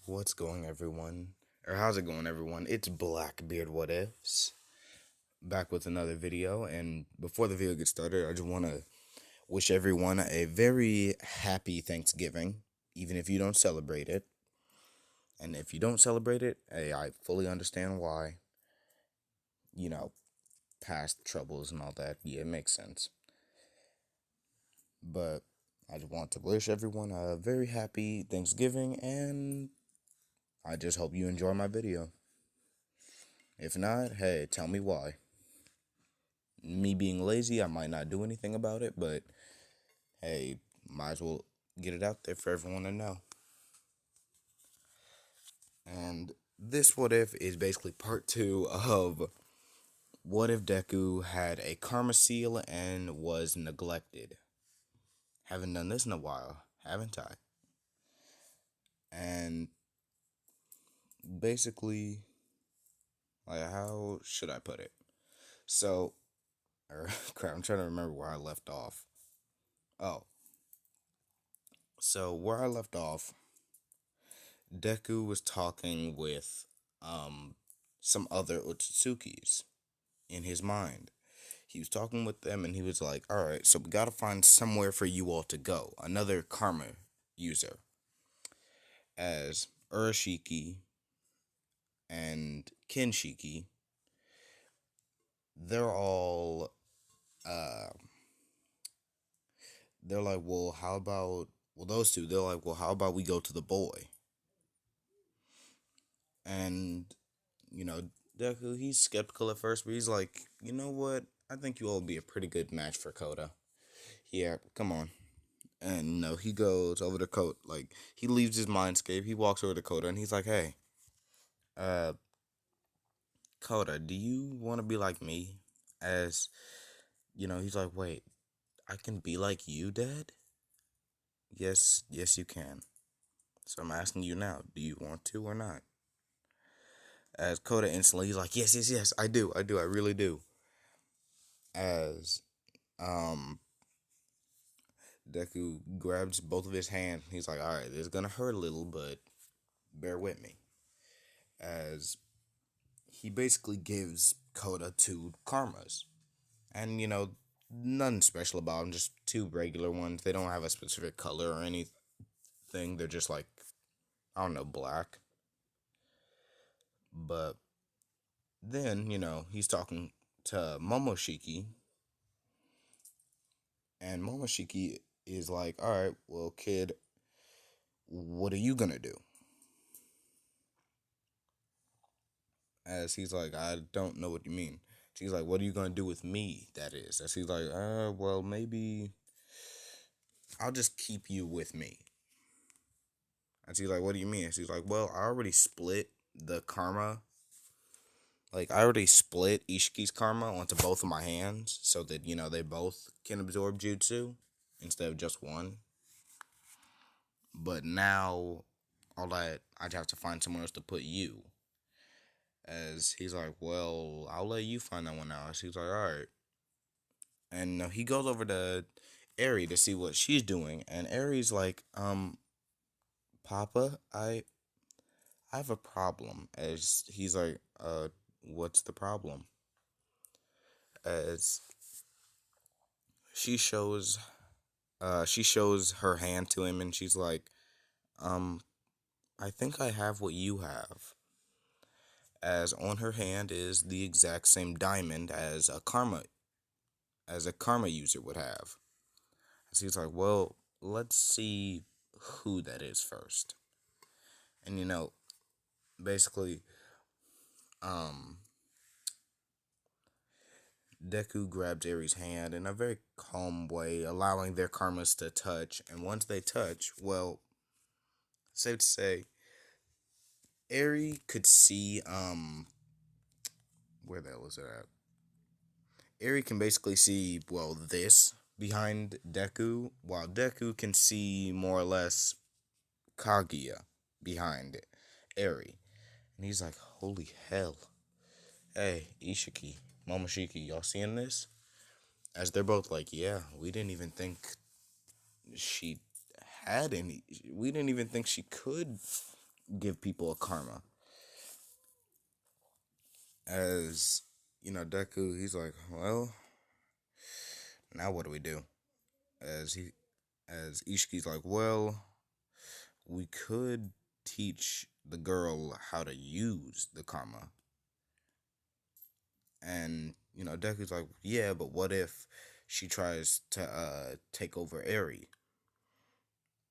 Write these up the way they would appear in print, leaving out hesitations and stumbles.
What's going, everyone? Or how's it going, everyone? It's Blackbeard What Ifs, back with another video. And before the video gets started, I just want to wish everyone a very happy Thanksgiving, even if you don't celebrate it. And if you don't celebrate it, hey, I fully understand why. You know, past troubles and all that. Yeah, it makes sense. But I just want to wish everyone a very happy Thanksgiving, and I just hope you enjoy my video. If not, hey, tell me why. Me being lazy, I might not do anything about it, but hey, might as well get it out there for everyone to know. And this what if is basically part 2 of what if Deku had a karma seal and was neglected. Haven't done this in a while, haven't I? And basically, like, how should I put it? So, crap, I'm trying to remember where I left off. Oh, so where I left off, Deku was talking with some other Otsutsukis in his mind. He was talking with them and he was like, alright, so we gotta find somewhere for you all to go. Another karma user. As Urashiki and Kinshiki, they're all they're like, well, how about those two, they're like, well, how about we go to the boy? And you know, Deku, he's skeptical at first, but he's like, you know what? I think you all would be a pretty good match for Koda. Yeah, come on. And no, he goes over to Koda. Like, he leaves his mindscape. He walks over to Koda, and he's like, hey, uh, Koda, do you want to be like me? As, he's like, wait, I can be like you, Dad? Yes, you can. So I'm asking you now, do you want to or not? As Koda instantly, he's like, yes, I do, I really do. As, um, Deku grabs both of his hands. He's like, alright, this is gonna hurt a little, but bear with me. As he basically gives Koda two karmas. And, nothing special about them, just two regular ones. They don't have a specific color or anything. They're just like, I don't know, black. But then, he's talking to Momoshiki. And Momoshiki is like, alright, well, kid, what are you gonna do? As he's like, I don't know what you mean. She's like, what are you gonna do with me, that is? As he's like, well, maybe I'll just keep you with me. And she's like, what do you mean? And she's like, well, I already split the karma. Like, I already split Ishiki's karma onto both of my hands so that, they both can absorb jutsu instead of just one. But now, I'd have to find somewhere else to put you. As he's like, well, I'll let you find that one out. She's like, alright. And he goes over to Eri to see what she's doing. And Eri's like, Papa, I have a problem. As he's like, what's the problem? As she shows her hand to him and she's like, I think I have what you have. As on her hand is the exact same diamond as a karma user would have. So he's like, well, let's see who that is first. And basically, Deku grabs Eri's hand in a very calm way, allowing their karmas to touch. And once they touch, well, safe to say, Eri could see, where the hell is it at? Eri can basically see, well, this behind Deku, while Deku can see more or less Kaguya behind Eri. And he's like, holy hell. Hey, Ishiki, Momoshiki, y'all seeing this? As they're both like, yeah, we didn't even think she had any. We didn't even think she could give people a karma. As Deku, he's like, well, now what do we do? As he, as Ishiki's like, well, we could teach the girl how to use the karma. And Deku's like, yeah, but what if she tries to take over Eri?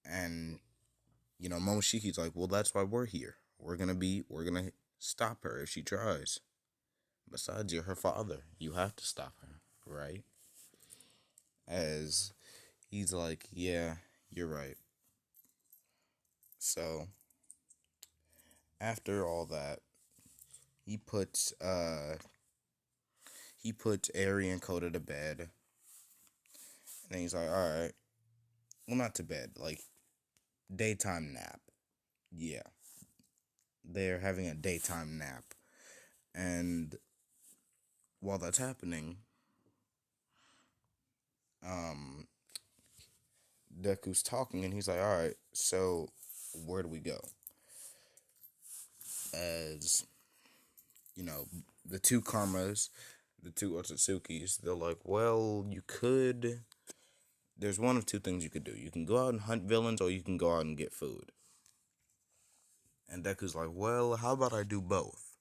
And Momoshiki's like, well, that's why we're here. We're gonna stop her if she tries. Besides, you're her father. You have to stop her, right? As he's like, yeah, you're right. So after all that, he puts Eri and Kota to bed, and then he's like, all right, well, not to bed, like daytime nap. Yeah, they're having a daytime nap, and while that's happening, um, Deku's talking, and he's like, all right, so where do we go? As the two karmas, the two Otsutsukis, they're like, well, you could. There's one of two things you could do. You can go out and hunt villains, or you can go out and get food. And Deku's like, well, how about I do both?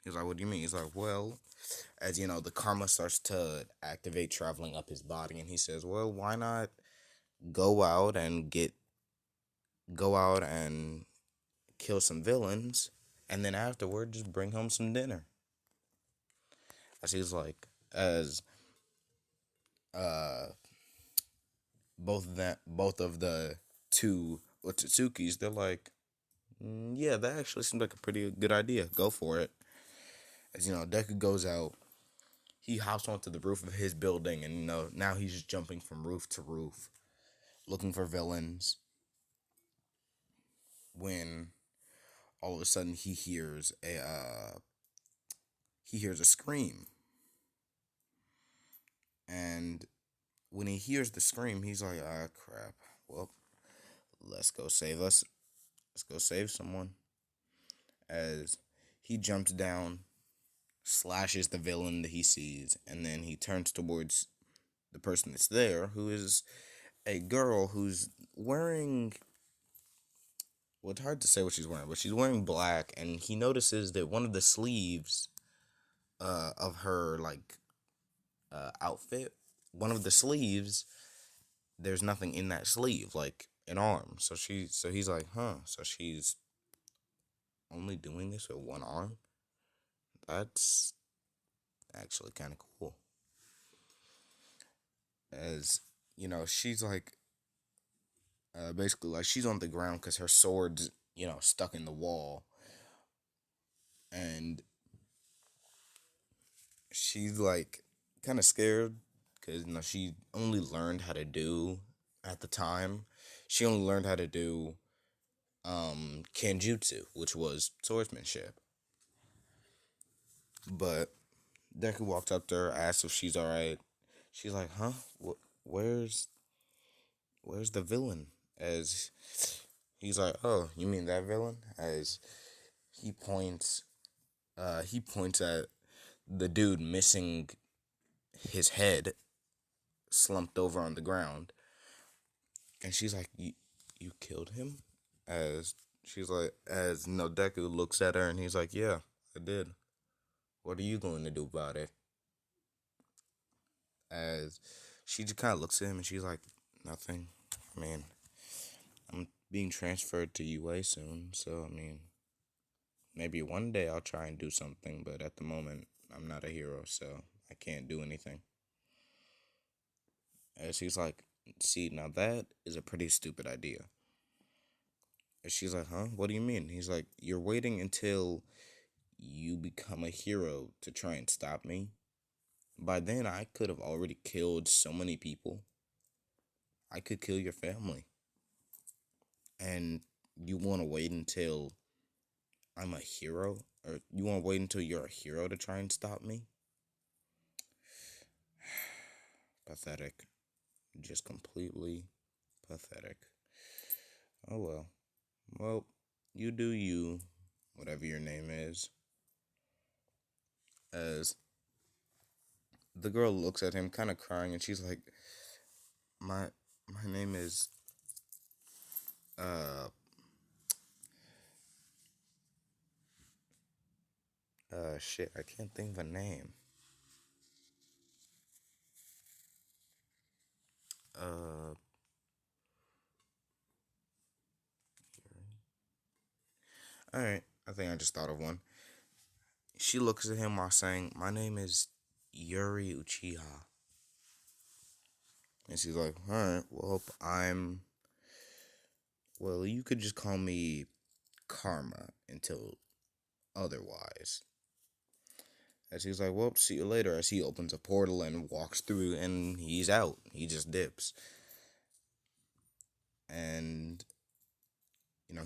He's like, what do you mean? He's like, well, as the karma starts to activate, traveling up his body, and he says, well, why not go out and go out and kill some villains, and then afterward just bring home some dinner. As he's like, as uh both of the two Otsutsukis, they're like, yeah, that actually seems like a pretty good idea. Go for it. As Deku goes out, he hops onto the roof of his building, and now he's just jumping from roof to roof, looking for villains. When all of a sudden he hears a scream, and when he hears the scream, he's like, ah, crap. Well, let's go save us. Let's go save someone. As he jumps down, slashes the villain that he sees, and then he turns towards the person that's there, who is a girl who's wearing. Well, it's hard to say what she's wearing, but she's wearing black, and he notices that one of the sleeves of her outfit, one of the sleeves, there's nothing in that sleeve, like an arm. So he's like, huh? So she's only doing this with one arm? That's actually kind of cool. As she's like, basically, like she's on the ground because her sword's stuck in the wall, and she's like kind of scared because she only learned how to do at the time. She only learned how to do Kenjutsu, which was swordsmanship. But Deku walked up to her, asked if she's alright. She's like, huh? Where's the villain? As he's like, oh, you mean that villain? As he points at the dude missing his head, slumped over on the ground. And she's like, you killed him? As she's like, as Deku looks at her, and he's like, yeah, I did. What are you going to do about it? As she just kind of looks at him, and she's like, nothing. I mean, I'm being transferred to UA soon, so I mean, maybe one day I'll try and do something, but at the moment, I'm not a hero, so I can't do anything. As he's like, see, now that is a pretty stupid idea. And she's like, huh? What do you mean? He's like, you're waiting until you become a hero to try and stop me. By then, I could have already killed so many people. I could kill your family. And you want to wait until I'm a hero? Or you want to wait until you're a hero to try and stop me? Pathetic. Just completely pathetic. Oh well. Well, You do you, whatever your name is. As the girl looks at him, kind of crying, and she's like, "My, my name is uh shit. I can't think of a name. Uh, all right. I think I just thought of one. She looks at him while saying, "My name is Yuri Uchiha," and she's like, "All right. Well, I'm. Well, you could just call me Karma until otherwise." As he's like, "Well, see you later." As he opens a portal and walks through, and he's out. He just dips, and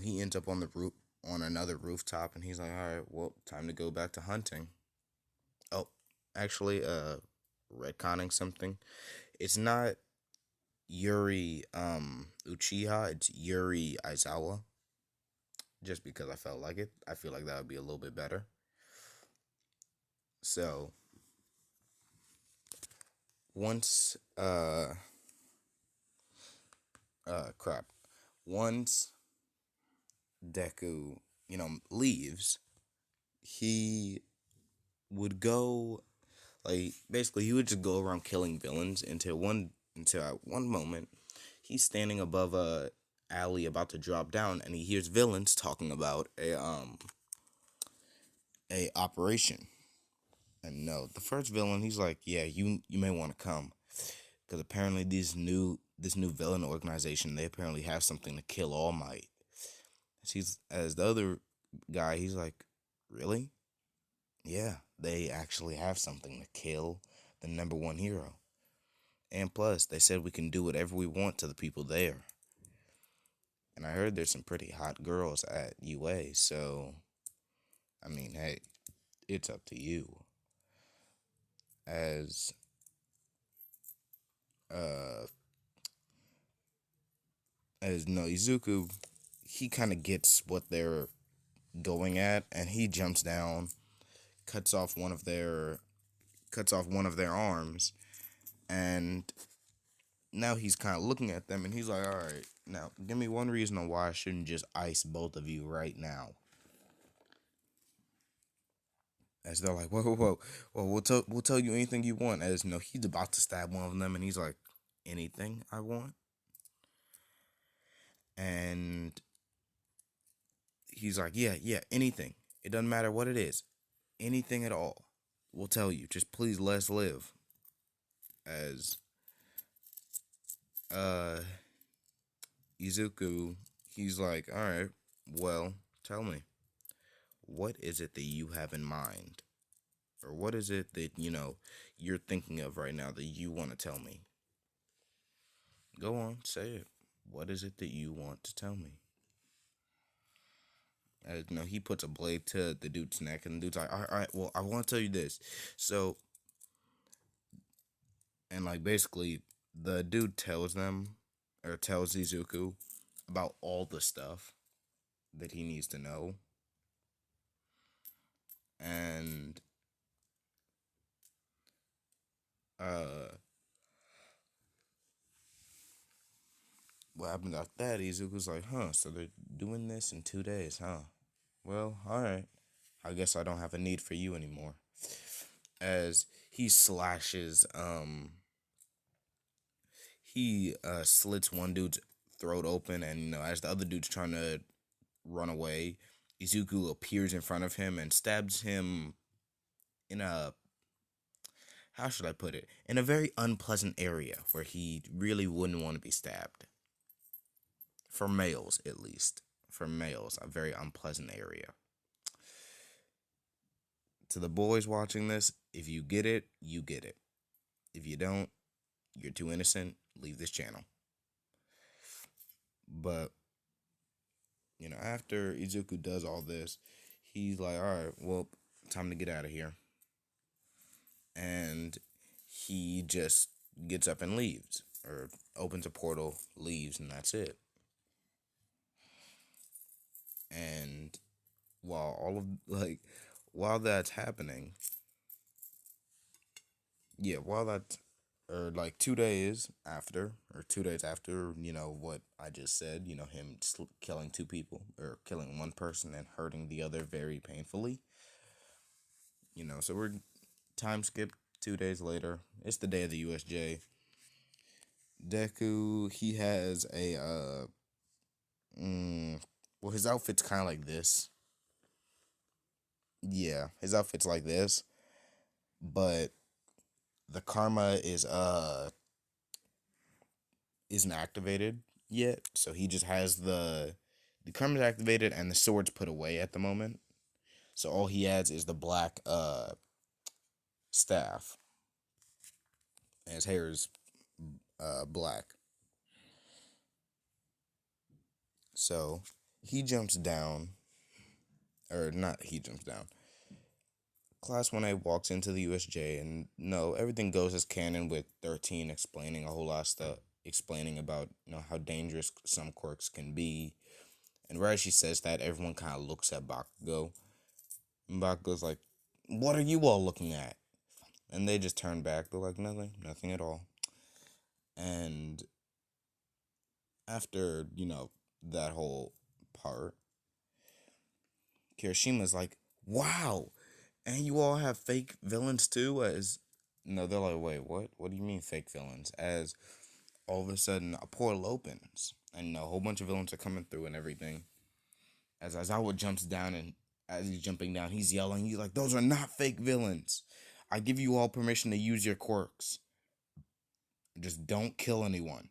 he ends up on the roof on another rooftop, and he's like, "All right, well, time to go back to hunting." Oh, actually, retconning something. It's not Yuri Uchiha. It's Yuri Aizawa. Just because I felt like it, I feel like that would be a little bit better. So once crap, once Deku leaves, he would go like basically he would just go around killing villains until at one moment he's standing above a alley about to drop down, and he hears villains talking about a operation. And no, the first villain, he's like, "Yeah, you may want to come, because apparently this new villain organization, they apparently have something to kill All Might." As the other guy, he's like, "Really? Yeah, they actually have something to kill the number one hero. And plus, they said we can do whatever we want to the people there. And I heard there's some pretty hot girls at UA, so I mean, hey, it's up to you." As uh as Noizuku, he kind of gets what they're going at, and he jumps down, cuts off one of their arms, and now he's kind of looking at them, and he's like, "All right, now give me one reason on why I shouldn't just ice both of you right now." As they're like, "Whoa, whoa, whoa, well, we'll tell you anything you want." As he's about to stab one of them, and he's like, "Anything I want?" And he's like, "Yeah, yeah, anything. It doesn't matter what it is, anything at all. We'll tell you. Just please let's live." As uh Izuku, he's like, "All right, well, tell me, what is it that you have in mind? Or what is it that, you're thinking of right now that you want to tell me? Go on, say it. What is it that you want to tell me?" He puts a blade to the dude's neck, and the dude's like, "All right, well, I want to tell you this." So, and like basically, the dude tells them, or tells Izuku about all the stuff that he needs to know. And uh what happened after that, Izuku's like, "Huh, so they're doing this in 2 days, huh? Well, alright. I guess I don't have a need for you anymore." As he slashes, he slits one dude's throat open, and as the other dude's trying to run away, Izuku appears in front of him and stabs him in a, how should I put it, in a very unpleasant area where he really wouldn't want to be stabbed. For males, at least. For males, a very unpleasant area. To the boys watching this, if you get it, you get it. If you don't, you're too innocent, leave this channel. But, after Izuku does all this, he's like, "All right, well, time to get out of here." And he just gets up and leaves, or opens a portal, leaves, and that's it. while all of like while that's happening, yeah, while that or like 2 days after, or 2 days after, what I just said, him killing two people or killing one person and hurting the other very painfully. So we're time skip 2 days later. It's the day of the USJ. Deku, he has a well, his outfit's kind of like this. Yeah, his outfit's like this, but the karma isn't activated yet. So he just has the karma's activated and the sword's put away at the moment. So all he adds is the black staff. And his hair is black. So he jumps down, or not he jumps down. Class 1A walks into the USJ, and no, everything goes as canon with 13 explaining a whole lot of stuff, explaining about how dangerous some quirks can be. And right as she says that, everyone kind of looks at Bakugo. And Bakugo's like, "What are you all looking at?" And they just turn back. They're like, "Nothing, nothing at all." And after, that whole part, Kirishima's like, "Wow, and you all have fake villains too?" As no, they're like, "Wait, what? What do you mean fake villains?" As all of a sudden a portal opens, and a whole bunch of villains are coming through and everything. As Aizawa jumps down, and as he's jumping down, he's yelling, he's like, "Those are not fake villains. I give you all permission to use your quirks. Just don't kill anyone."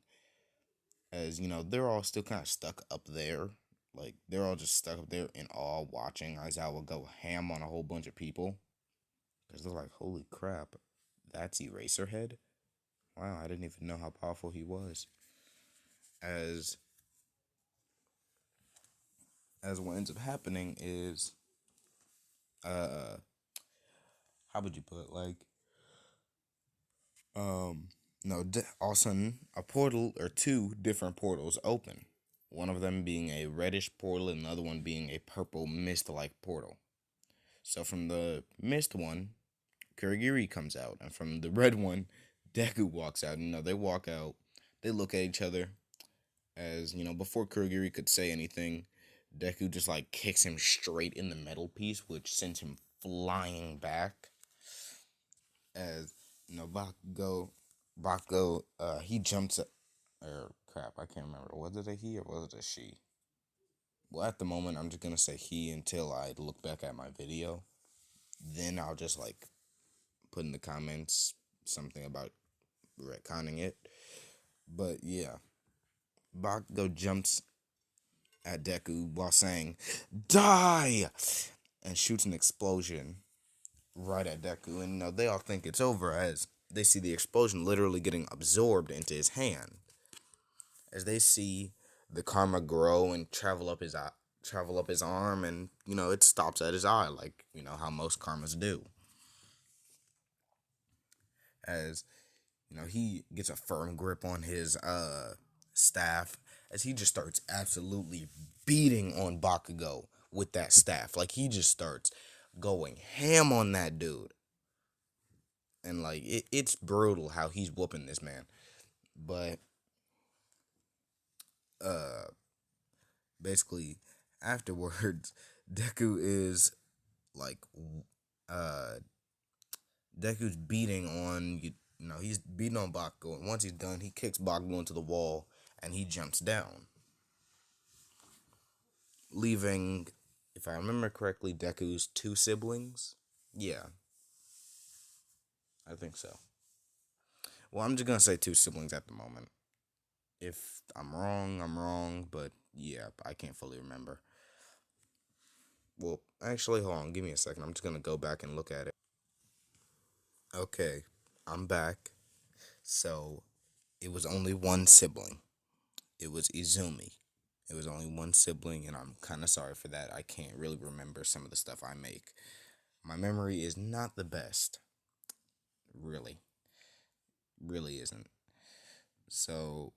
As they're all still kind of stuck up there. Like, they're all just stuck up there in awe watching Aizawa go ham on a whole bunch of people. Because they're like, "Holy crap, that's Eraserhead? Wow, I didn't even know how powerful he was." As what ends up happening is, uh, how would you put it? Like, no, all of a sudden, a portal or two different portals open. One of them being a reddish portal and the other one being a purple mist-like portal. So from the mist one, Kurogiri comes out, and from the red one, Deku walks out. They walk out, they look at each other, as, before Kurogiri could say anything, Deku just, like, kicks him straight in the metal piece, which sends him flying back. As, Bakugo, he jumps, or crap, I can't remember. Was it a he or was it a she? Well, at the moment, I'm just gonna say he until I look back at my video. Then I'll just, like, put in the comments something about retconning it. But yeah, Bakugo jumps at Deku while saying, "Die!" and shoots an explosion right at Deku. And they all think it's over as they see the explosion literally getting absorbed into his hand. As they see the karma grow and travel up his eye, travel up his arm, and it stops at his eye, like how most karmas do. As he gets a firm grip on his staff, as he just starts absolutely beating on Bakugo with that staff. Like, he just starts going ham on that dude. And like, it's brutal how he's whooping this man. But uh basically afterwards, Deku is like uh Deku's beating on he's beating on Bakugo, and once he's done, he kicks Bakugo into the wall and he jumps down, leaving, if I remember correctly, Deku's two siblings. Yeah, I think so. Well, I'm just gonna say two siblings at the moment. If I'm wrong, I'm wrong, but yeah, I can't fully remember. Well, actually, hold on, give me a second. I'm just gonna go back and look at it. Okay, I'm back. So, it was only one sibling. It was Izumi. It was only one sibling, and I'm kind of sorry for that. I can't really remember some of the stuff I make. My memory is not the best. Really. Really isn't. So,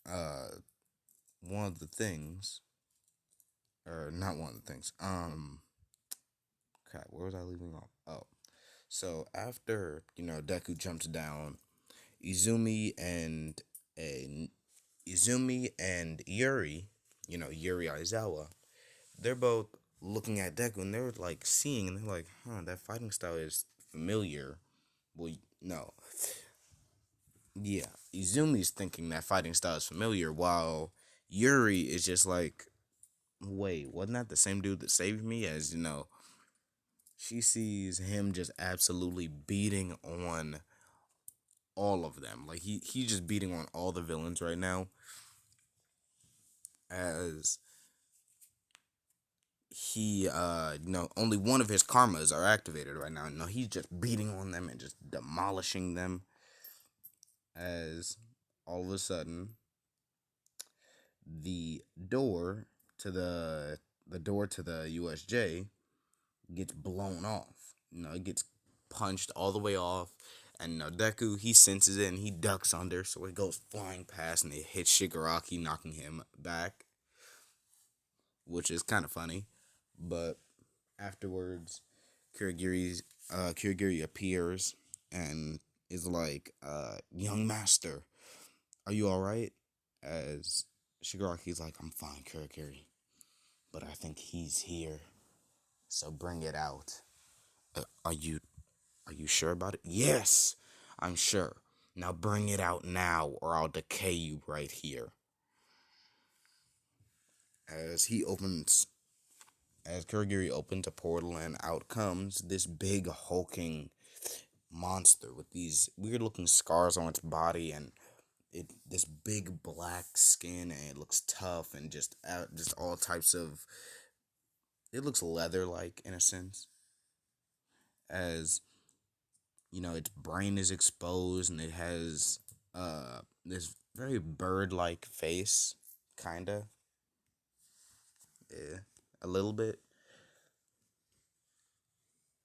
uh, one of the things or not one of the things. Crap, where was I leaving off? Oh, so after Deku jumps down, Izumi and uh, Izumi and Yuri, Yuri Aizawa, they're both looking at Deku and they're like seeing and they're like, huh, that fighting style is familiar. Well, no. Yeah, Izumi's thinking that fighting style is familiar while Yuri is just like, wait, wasn't that the same dude that saved me? As she sees him just absolutely beating on all of them. Like he's just beating on all the villains right now. As he only one of his karmas are activated right now. No, he's just beating on them and just demolishing them. As all of a sudden the door to the USJ gets blown off. It gets punched all the way off. And Deku, he senses it and he ducks under, so it goes flying past and it hits Shigaraki, knocking him back, which is kind of funny. But afterwards, Kurogiri appears and is like, young master, are you alright? As Shigaraki's like, I'm fine, Kurogiri, but I think he's here, so bring it out. Are you sure about it? Yes, I'm sure. Now bring it out now, or I'll decay you right here. As he opens, as Kurogiri opens a portal, and out comes this big hulking monster with these weird looking scars on its body, and this big black skin, and it looks tough, and just all types of. It looks leather like in a sense, as its brain is exposed and it has this very bird-like face, kinda, yeah, a little bit,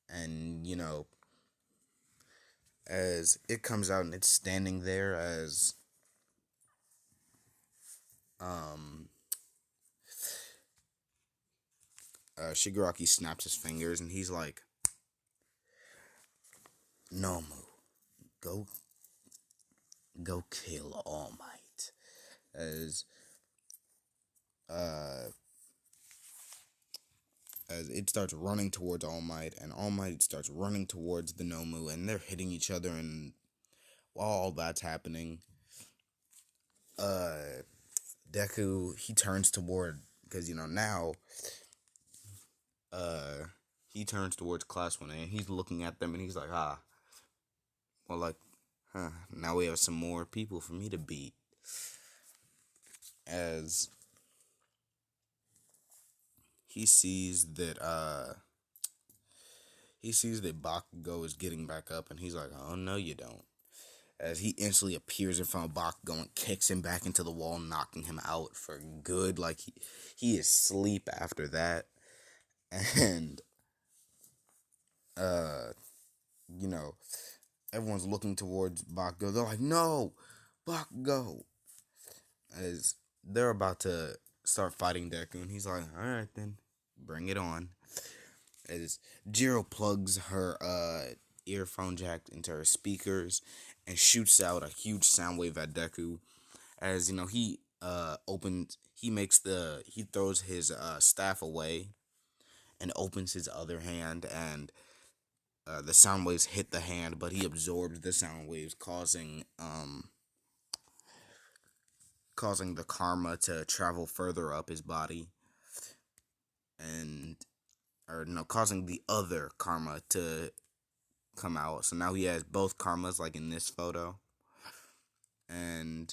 and as it comes out and it's standing there as um Shigaraki snaps his fingers and he's like, Nomu, go go kill All Might. As uh as it starts running towards All Might, and All Might starts running towards the Nomu, and they're hitting each other, and while all that's happening, uh Deku, he turns toward, because now uh he turns towards Class 1A and he's looking at them and he's like, well, like, now we have some more people for me to beat. As he sees that Bakugo is getting back up, and he's like, oh no you don't. As he instantly appears in front of Bakugo and kicks him back into the wall, knocking him out for good. Like he is asleep after that. And uh you know, everyone's looking towards Bakugo. They're like, no, Bakugo. As they're about to start fighting Deku, and he's like, alright then, bring it on. As Jiro plugs her earphone jack into her speakers and shoots out a huge sound wave at Deku. As he throws his staff away and opens his other hand, and the sound waves hit the hand, but he absorbs the sound waves, causing the karma to travel further up his body, and or no, causing the other karma to come out. So now he has both karmas, like in this photo. And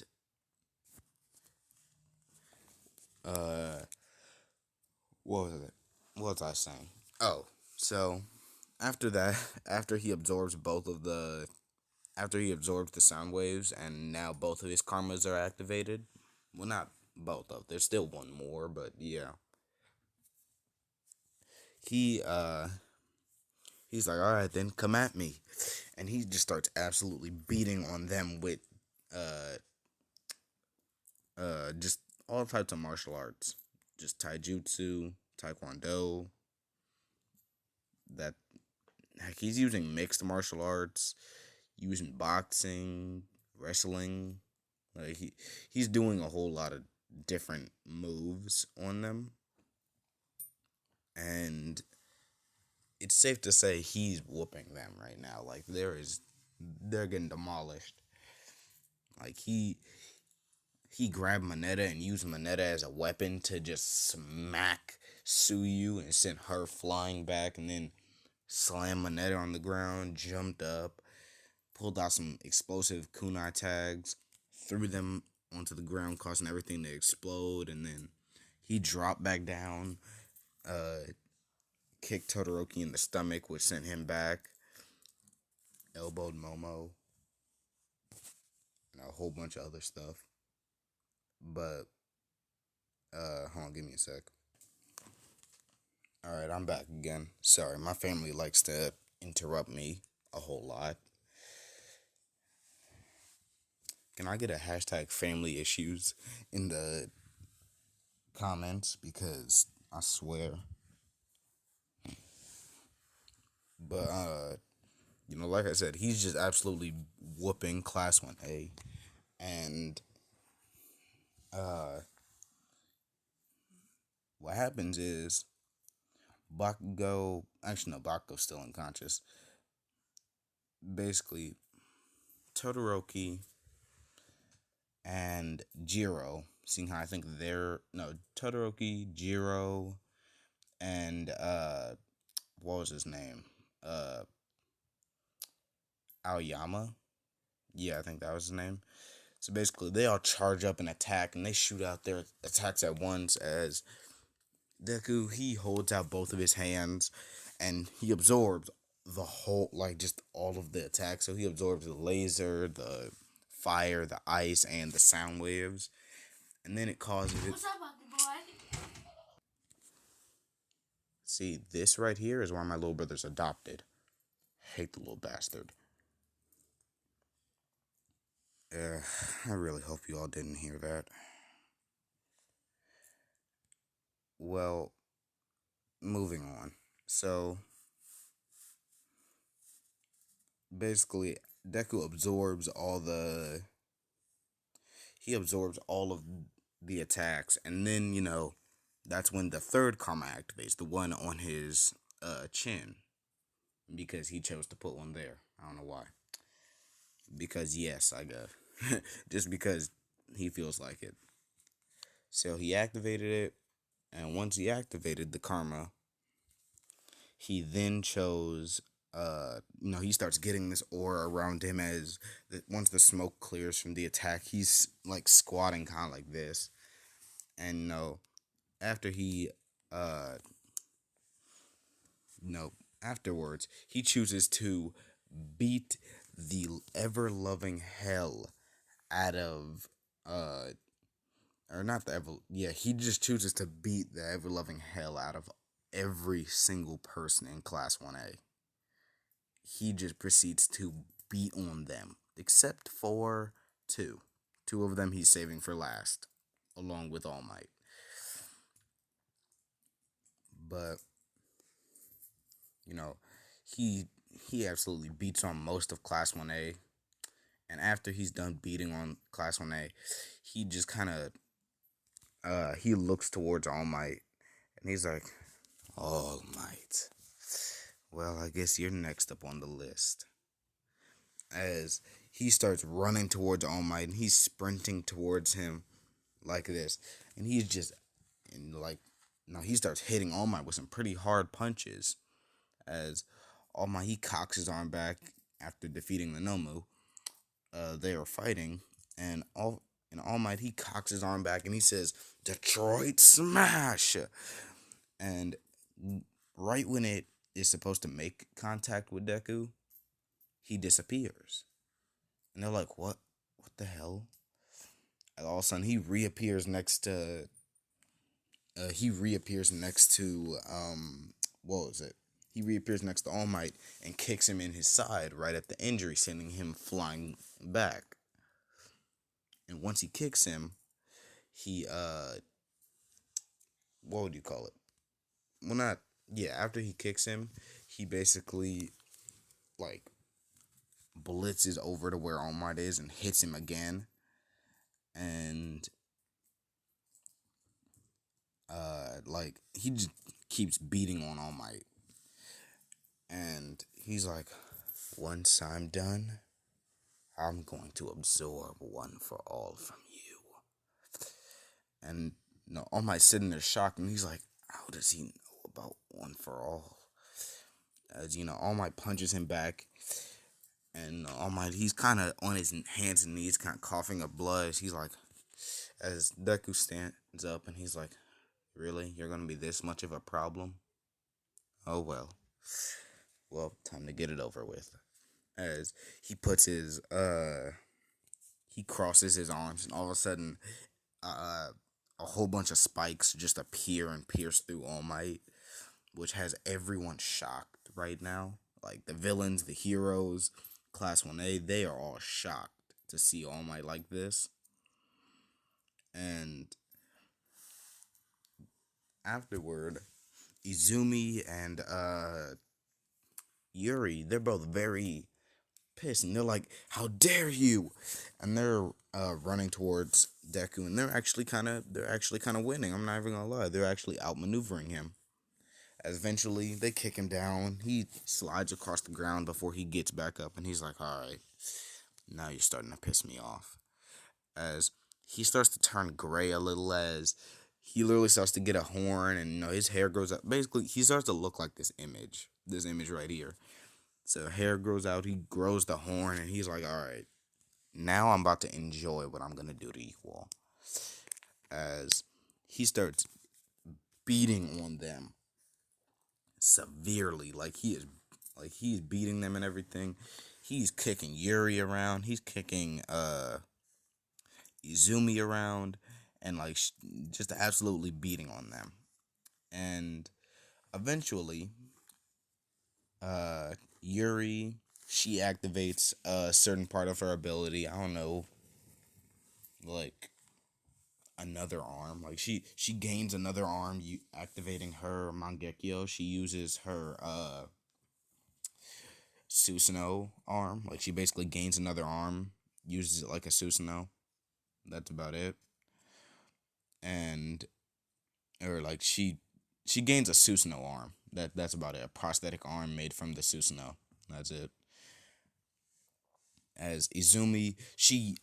uh, what was it? What was I saying? Oh, so after that, after he absorbs the sound waves, and now both of his karmas are activated. Well, not both of. There's still one more, but yeah. He he's like, all right, then come at me, and he just starts absolutely beating on them with just all types of martial arts. just taijutsu, taekwondo. That heck, he's using mixed martial arts, using boxing, wrestling. Like he's doing a whole lot of different moves on them, and it's safe to say he's whooping them right now. Like they're getting demolished. Like he grabbed Mineta and used Mineta as a weapon to just smack Suyu and sent her flying back, and then slammed Mineta on the ground, jumped up, pulled out some explosive kunai tags, threw them onto the ground, causing everything to explode, and then he dropped back down, kicked Todoroki in the stomach, which sent him back, elbowed Momo, and a whole bunch of other stuff. But, hold on, give me a sec. Alright, I'm back again. Sorry, my family likes to interrupt me a whole lot. Can I get a hashtag family issues in the comments? Because I swear. But, like I said, he's just absolutely whooping Class 1A. And, what happens is Bakugo's still unconscious. Basically, Todoroki and Jiro, seeing how I think Todoroki, Jiro, and, what was his name? Aoyama? Yeah, I think that was his name. So basically, they all charge up and attack, and they shoot out their attacks at once as Deku, he holds out both of his hands, and he absorbs the whole, just all of the attacks. So he absorbs the laser, the fire, the ice, and the sound waves. And then it causes it. What's up, boy? See, this right here is why my little brother's adopted. Hate the little bastard. I really hope you all didn't hear that. Well, moving on. So, basically, Deku absorbs all the attacks, and then, that's when the third karma activates, the one on his chin, because he chose to put one there. I don't know why. Because, yes, I guess. Just because he feels like it. So he activated it, and once he activated the karma, he then chose, he starts getting this aura around him as once the smoke clears from the attack, he's like squatting kind of like this. And, after he, afterwards, he chooses to beat the ever-loving hell out of, or not the ever, yeah, he just chooses to beat the ever-loving hell out of every single person in Class 1A. He just proceeds to beat on them, except for two. Two of them he's saving for last, along with All Might. But, he absolutely beats on most of Class 1A. And after he's done beating on Class 1A, he just kind of, he looks towards All Might, and he's like, All Might, well, I guess you're next up on the list. As he starts running towards All Might, and he's sprinting towards him like this. And he's just, he starts hitting All Might with some pretty hard punches. As All Might, he cocks his arm back after defeating the Nomu. They are fighting, and All Might, he cocks his arm back and he says, Detroit Smash! And right when it is supposed to make contact with Deku, he disappears. And they're like, what the hell? And all of a sudden, he reappears next to, what was it? He reappears next to All Might and kicks him in his side right at the injury, sending him flying back. And once he kicks him, he what would you call it? Well, not yeah. After he kicks him, he basically like blitzes over to where All Might is and hits him again, and like he just keeps beating on All Might, and he's like, once I'm done, I'm going to absorb one for all from you. And no, All Might's sitting there shocked, and he's like, how does he know about one for all? As All Might punches him back, and All Might, he's kind of on his hands and knees, kind of coughing up blood. He's like, as Deku stands up, and he's like, really? You're gonna be this much of a problem? Oh well. Well, time to get it over with. As he puts his he crosses his arms, and all of a sudden, a whole bunch of spikes just appear and pierce through All Might, which has everyone shocked right now. Like the villains, the heroes, Class 1A, they are all shocked to see All Might like this. And afterward, Izumi and Yuri, they're both very pissed, and they're like, "How dare you!" And they're running towards Deku, and they're actually kind of winning. I'm not even gonna lie, they're actually outmaneuvering him. As eventually they kick him down, he slides across the ground before he gets back up, and he's like, "All right, now you're starting to piss me off." As he starts to turn gray a little, as he literally starts to get a horn, and his hair grows up. Basically, he starts to look like this image right here. So hair grows out, he grows the horn, and he's like, all right, now I'm about to enjoy what I'm gonna do to you all. As he starts beating on them severely, he's beating them and everything. He's kicking Yuri around, he's kicking Izumi around, and just absolutely beating on them. And eventually, Yuri, she activates a certain part of her ability. I don't know, like another arm. Like she gains another arm. You activating her Mangekyo. She uses her Susanoo arm. Like she basically gains another arm. Uses it like a Susanoo. That's about it. And or like she gains a Susanoo arm. That's about it. A prosthetic arm made from the Susanoo. That's it. As Izumi, she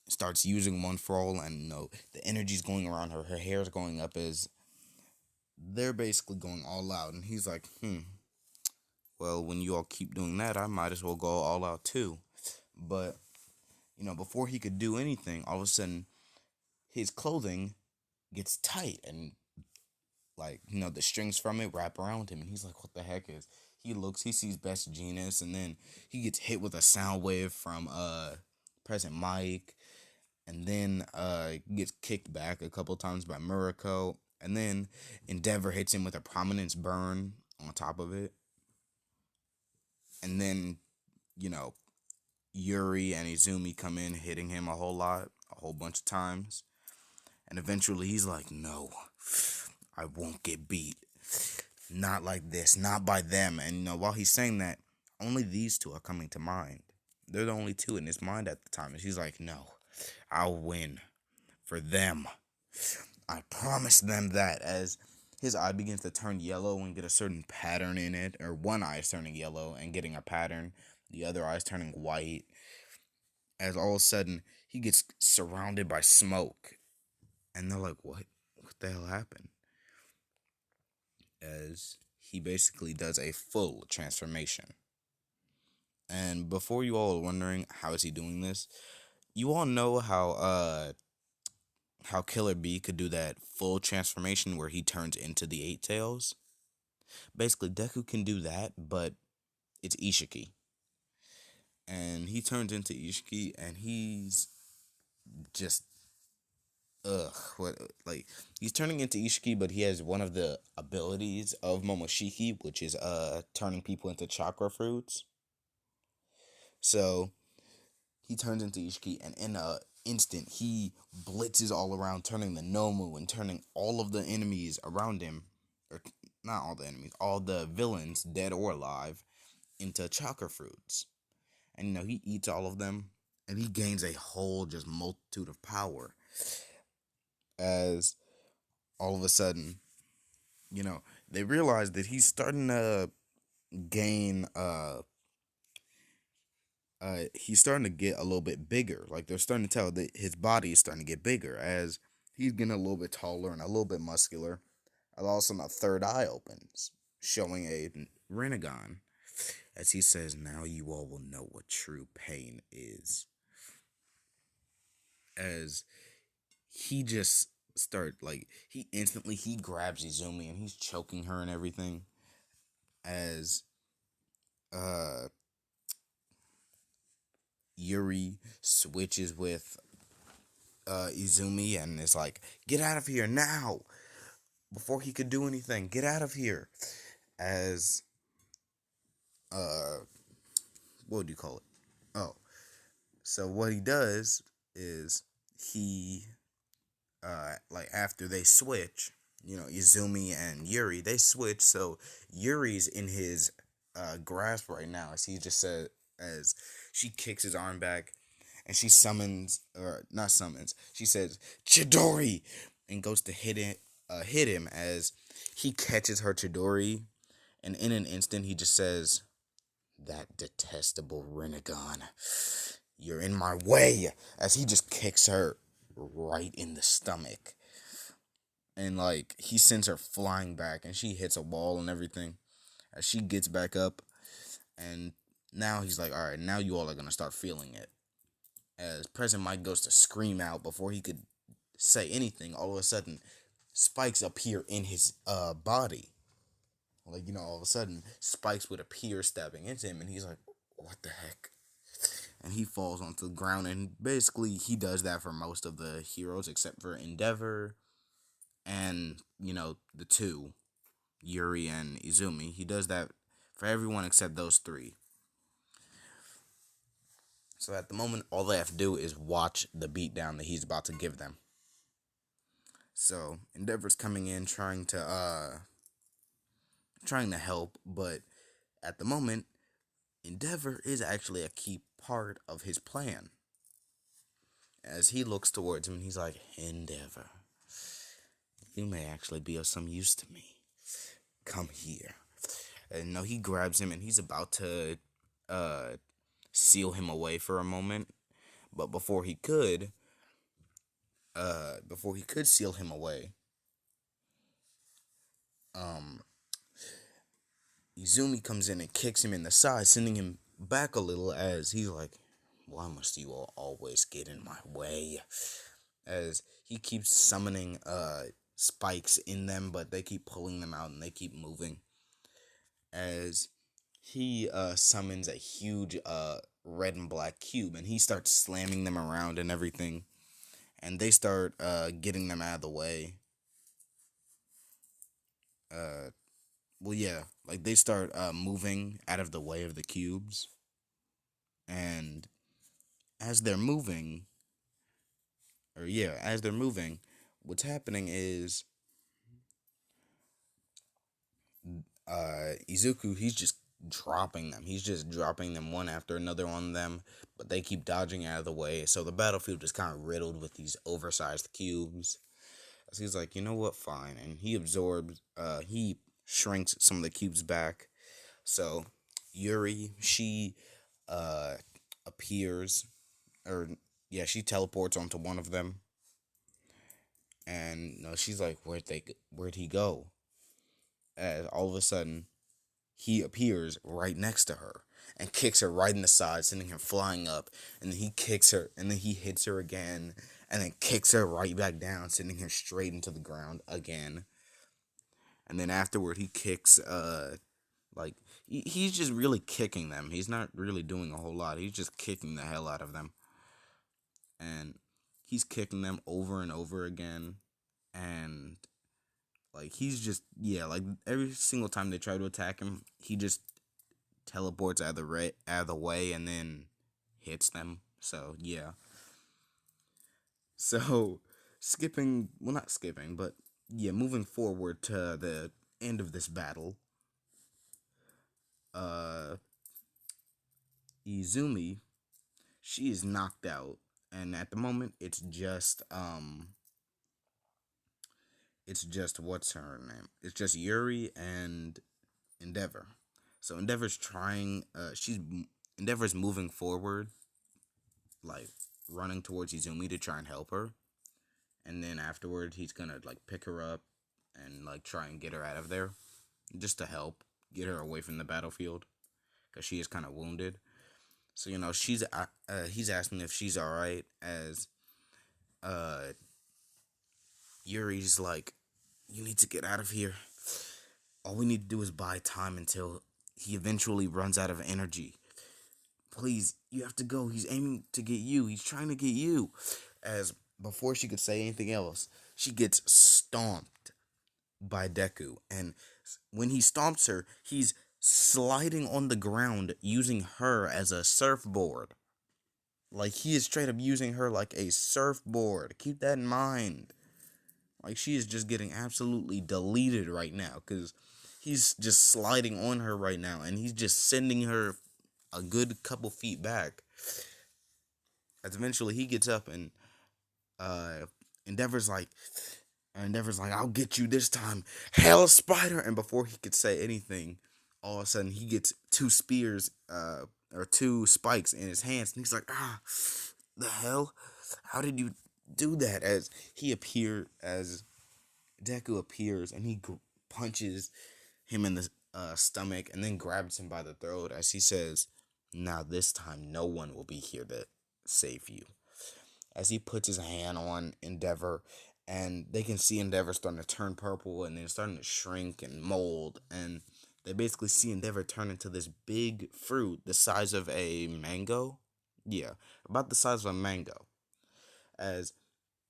starts using one for all, and the energy's going around her. Her hair's going up as they're basically going all out. And he's like, well, when you all keep doing that, I might as well go all out too. But before he could do anything, all of a sudden his clothing gets tight, and the strings from it wrap around him, and he's like, what the heck is. He sees Best Genius, and then he gets hit with a sound wave from President Mike, and then gets kicked back a couple times by Murako, and then Endeavor hits him with a Prominence Burn on top of it, and then Yuri and Izumi come in hitting him a whole bunch of times, and eventually he's like, no, I won't get beat. Not like this, not by them. And while he's saying that, only these two are coming to mind. They're the only two in his mind at the time. And he's like, no, I'll win for them. I promise them that. As his eye begins to turn yellow and get a certain pattern in it, or one eye is turning yellow and getting a pattern, the other eye is turning white. As all of a sudden, he gets surrounded by smoke. And they're like, what? What the hell happened? As he basically does a full transformation. And before you all are wondering how is he doing this, you all know how Killer B could do that full transformation where he turns into the Eight Tails. Basically, Deku can do that, but it's Ishiki. And he turns into Ishiki, and he's just what, like, he's turning into Ishiki, but he has one of the abilities of Momoshiki, which is turning people into chakra fruits. So he turns into Ishiki, and instant, he blitzes all around, turning the Nomu and turning all of the enemies around him, or not all the enemies, all the villains, dead or alive, into chakra fruits. And he eats all of them, and he gains a whole just multitude of power. As all of a sudden, they realize that he's starting to gain he's starting to get a little bit bigger. Like, they're starting to tell that his body is starting to get bigger as he's getting a little bit taller and a little bit muscular. And all of a sudden, a third eye opens, showing a Rinnegan, as he says, "Now you all will know what true pain is." As he just he grabs Izumi and he's choking her and everything. As uh Yuri switches with Izumi and is like, "Get out of here now!" Before he could do anything, "Get out of here!" As what do you call it? Oh, so what he does is he after they switch, Izumi and Yuri, they switch. So Yuri's in his grasp right now, as he just said, as she kicks his arm back, and she summons, or not summons, she says Chidori, and goes to hit him as he catches her Chidori, and in an instant he just says, "That detestable Rinnegan, you're in my way," as he just kicks her right in the stomach. And he sends her flying back, and she hits a wall and everything. As she gets back up, and now he's like, "All right, now you all are gonna start feeling it." As President Mike goes to scream out, before he could say anything, all of a sudden, spikes appear in his body. All of a sudden, spikes would appear stabbing into him, and he's like, "What the heck?" And he falls onto the ground, and basically he does that for most of the heroes, except for Endeavor and, the two, Yuri and Izumi. He does that for everyone except those three. So at the moment, all they have to do is watch the beatdown that he's about to give them. So Endeavor's coming in, trying to help, but at the moment, Endeavor is actually a key part of his plan. As he looks towards him, and he's like, "Endeavor, you may actually be of some use to me. Come here." And he grabs him, and he's about to seal him away for a moment. But before he could seal him away, Izumi comes in and kicks him in the side, sending him back a little, as he's like, "Why must you all always get in my way?" As he keeps summoning spikes in them, but they keep pulling them out and they keep moving. As he summons a huge red and black cube, and he starts slamming them around and everything, and they start getting them out of the way. They start moving out of the way of the cubes, and as they're moving, what's happening is Izuku, he's just dropping them. He's just dropping them one after another on them, but they keep dodging out of the way. So the battlefield is kind of riddled with these oversized cubes. So he's like, "You know what, fine." And he shrinks some of the cubes back. So Yuri, she appears, she teleports onto one of them. And she's like, "Where'd he go?" As all of a sudden, he appears right next to her and kicks her right in the side, sending her flying up. And then he kicks her, and then he hits her again, and then kicks her right back down, sending her straight into the ground again. And then afterward, he kicks, he's just really kicking them. He's not really doing a whole lot. He's just kicking the hell out of them. And he's kicking them over and over again. And he's just, every single time they try to attack him, he just teleports out of the way and then hits them. So, yeah. So, skipping, well, not skipping, but yeah, moving forward to the end of this battle, uh, Izumi, she is knocked out, and at the moment, it's just what's her name? It's just Yuri and Endeavor. So Endeavor's moving forward, like running towards Izumi to try and help her, and then afterward he's gonna like pick her up and like try and get her out of there, just to help get her away from the battlefield because she is kind of wounded. So he's asking if she's all right. As uh, Yuri's like, you need to get out of here. All we need to do is buy time until he eventually runs out of energy. Please, you have to go. He's aiming to get you. He's trying to get you. As before she could say anything else, she gets stomped by Deku. And when he stomps her, he's sliding on the ground using her as a surfboard. Like, he is straight up using her like a surfboard. Keep that in mind. Like, she is just getting absolutely deleted right now because he's just sliding on her right now and he's just sending her a good couple feet back. As eventually he gets up and uh Endeavor's like I'll get you this time, Hell Spider. And before he could say anything, all of a sudden he gets two spears or two spikes in his hands, and he's like, the hell, how did you do that? As Deku appears and he punches him in the stomach and then grabs him by the throat as he says, now this time no one will be here to save you. As he puts his hand on Endeavor, and they can see Endeavor starting to turn purple and then starting to shrink and mold, and they basically see Endeavor turn into this big fruit the size of a mango. Yeah, about the size of a mango. As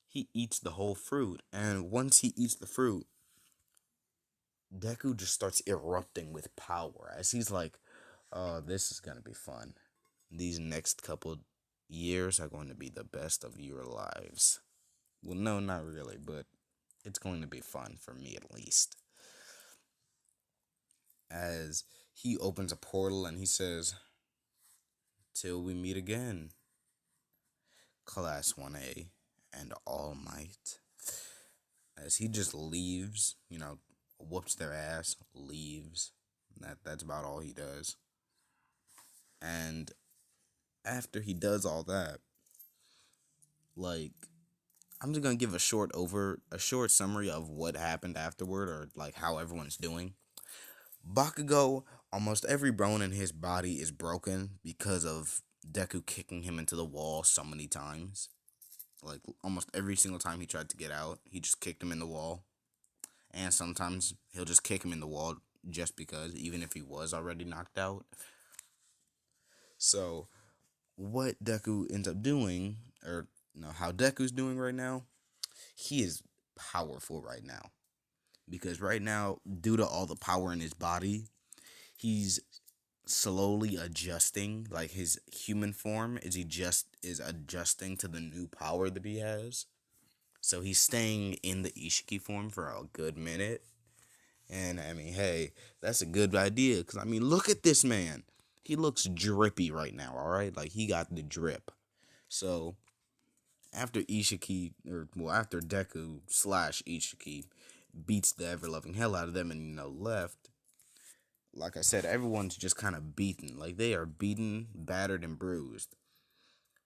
he eats the whole fruit, and once he eats the fruit, Deku just starts erupting with power as he's like, oh, this is gonna be fun. These next couple years are going to be the best of your lives. Well, no, not really, but it's going to be fun for me at least. As he opens a portal and he says, till we meet again, Class 1A and All Might. As he just leaves, whoops their ass, leaves. That's about all he does. And after he does all that, like, I'm just gonna give a short summary of what happened afterward, or like how everyone's doing. Bakugo, almost every bone in his body is broken because of Deku kicking him into the wall so many times. Like, almost every single time he tried to get out, he just kicked him in the wall. And sometimes he'll just kick him in the wall just because, even if he was already knocked out. So, what Deku ends up doing, or how Deku's doing right now, he is powerful right now. Because right now, due to all the power in his body, he's slowly adjusting. Like, his human form is adjusting to the new power that he has. So he's staying in the Ishiki form for a good minute. And I mean, hey, that's a good idea. Because I mean, look at this man. He looks drippy right now, alright? Like, he got the drip. So after after Deku / Ishiki beats the ever loving hell out of them and left, like I said, everyone's just kind of beaten. Like, they are beaten, battered, and bruised.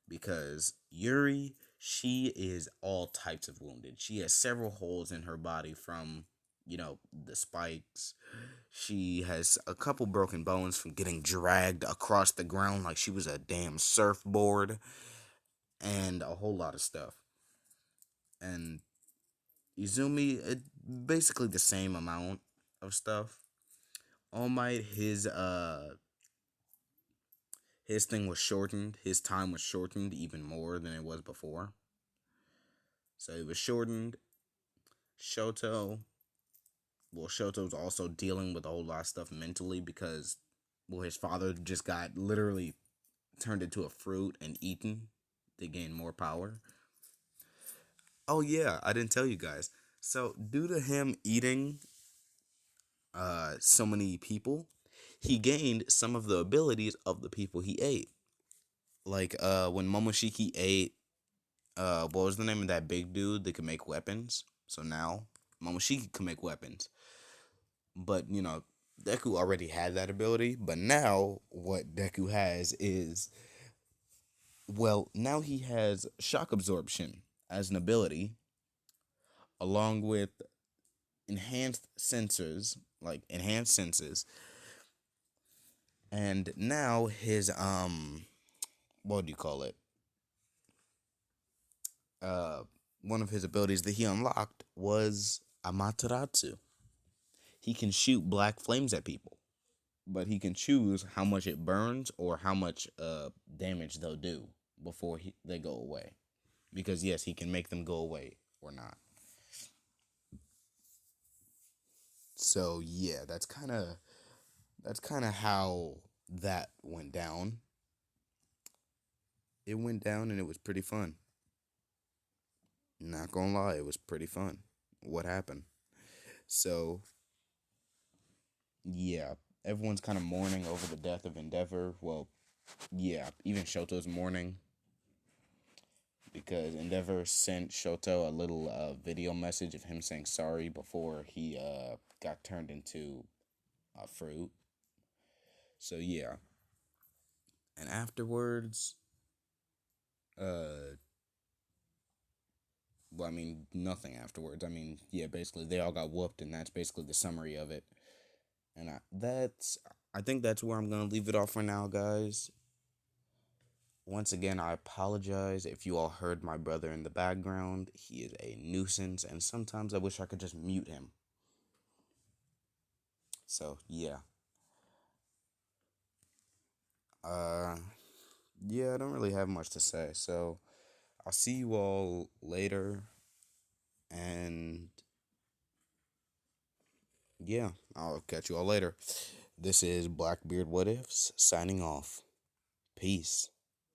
Because Yuri, she is all types of wounded. She has several holes in her body from, the spikes. She has a couple broken bones from getting dragged across the ground like she was a damn surfboard. And a whole lot of stuff. And Izumi, basically the same amount of stuff. All Might, his thing was shortened. His time was shortened even more than it was before. So it was shortened. Shoto's also dealing with a whole lot of stuff mentally because, his father just got literally turned into a fruit and eaten to gain more power. Oh yeah, I didn't tell you guys. So due to him eating so many people, he gained some of the abilities of the people he ate. Like when Momoshiki ate what was the name of that big dude that could make weapons? So now Momoshiki can make weapons. But Deku already had that ability, but now what Deku has is, well, now he has shock absorption as an ability, along with enhanced sensors, like enhanced senses, and now his what do you call it? Uh, one of his abilities that he unlocked was Amaterasu. He can shoot black flames at people, but he can choose how much it burns or how much damage they'll do before they go away. Because yes, he can make them go away or not. So yeah, that's kind of how that went down. It went down and it was pretty fun. Not gonna lie, it was pretty fun. What happened? So yeah, everyone's kind of mourning over the death of Endeavor. Well, yeah, even Shoto's mourning because Endeavor sent Shoto a little video message of him saying sorry before he got turned into a fruit. So yeah, and afterwards, uh, well, I mean nothing afterwards. I mean, yeah, basically they all got whooped, and that's basically the summary of it. And I think that's where I'm gonna leave it off for now, guys. Once again, I apologize if you all heard my brother in the background. He is a nuisance, and sometimes I wish I could just mute him. So yeah. Uh yeah, I don't really have much to say. So I'll see you all later, and yeah, I'll catch you all later. This is Blackbeard What Ifs signing off. Peace.